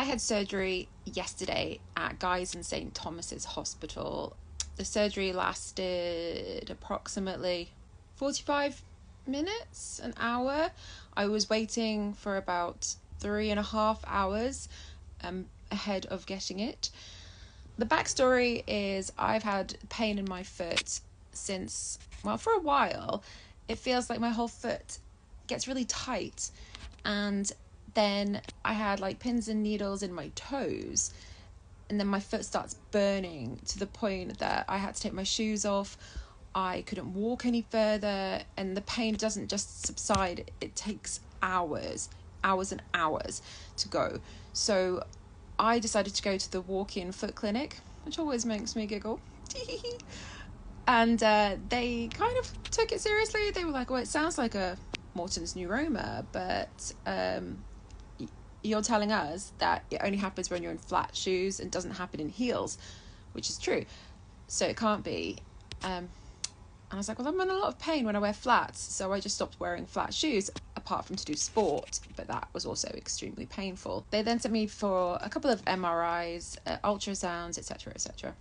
I had surgery yesterday at Guy's and St Thomas's Hospital. The surgery lasted approximately 45 minutes, an hour. I was waiting for about 3.5 hours ahead of getting it. The backstory is I've had pain in my foot since, well, for a while. It feels like my whole foot gets really tight, and then I had like pins and needles in my toes, and then my foot starts burning to the point that I had to take my shoes off. I couldn't walk any further, and the pain doesn't just subside. It takes hours and hours to go. So I decided to go to the walk-in foot clinic, which always makes me giggle. And they kind of took it seriously. They were like, well, it sounds like a Morton's neuroma, but you're telling us that it only happens when you're in flat shoes and doesn't happen in heels, which is true. So it can't be. And I was like, well, I'm in a lot of pain when I wear flats, so I just stopped wearing flat shoes, apart from to do sport, but that was also extremely painful. They then sent me for a couple of MRIs, ultrasounds, etc., etc.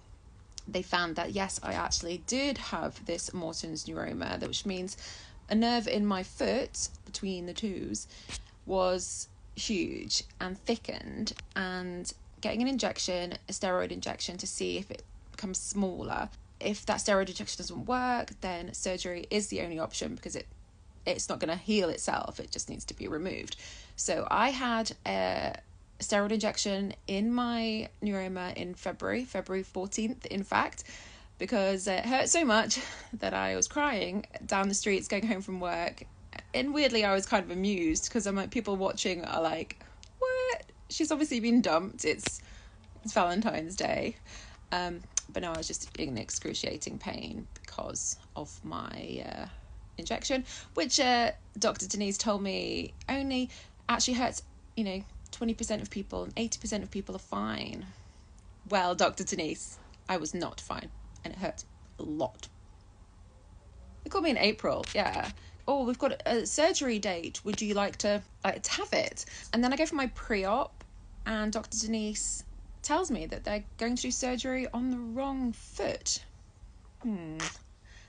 They found that, yes, I actually did have this Morton's neuroma, which means a nerve in my foot between the toes was huge and thickened, and getting an injection, a steroid injection, to see if it becomes smaller. If that steroid injection doesn't work, then surgery is the only option, because it's not going to heal itself. It just needs to be removed. So I had a steroid injection in my neuroma in February 14th, in fact, because it hurt so much that I was crying down the streets going home from work. And weirdly, I was kind of amused, because I'm like, people watching are like, what? She's obviously been dumped. It's Valentine's Day. But no, I was just in excruciating pain because of my injection, which Dr. Denise told me only actually hurts, 20% of people, and 80% of people are fine. Well, Dr. Denise, I was not fine, and it hurt a lot. They called me in April, yeah. Oh, we've got a surgery date. Would you like to have it? And then I go for my pre-op, and Dr. Denise tells me that they're going to do surgery on the wrong foot.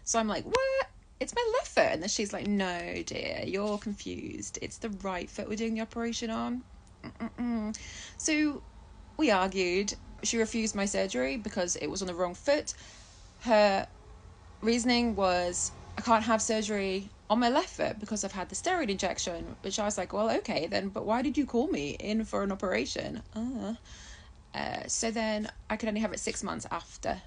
So I'm like, what? It's my left foot. And then she's like, no, dear, you're confused. It's the right foot we're doing the operation on. So we argued. She refused my surgery because it was on the wrong foot. Her reasoning was, I can't have surgery on my left foot because I've had the steroid injection, which I was like, well, okay then, but why did you call me in for an operation? So then I could only have it 6 months after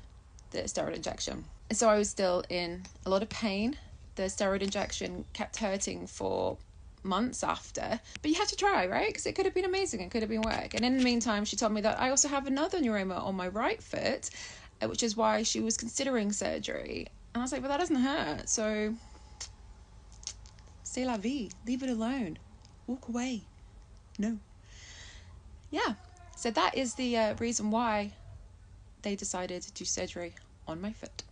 the steroid injection. So I was still in a lot of pain. The steroid injection kept hurting for months after, but you had to try, right? Because it could have been amazing, it could have been work. And in the meantime, she told me that I also have another neuroma on my right foot, which is why she was considering surgery. And I was like, but that doesn't hurt, so c'est la vie, leave it alone, walk away. No. Yeah, so that is the reason why they decided to do surgery on my foot.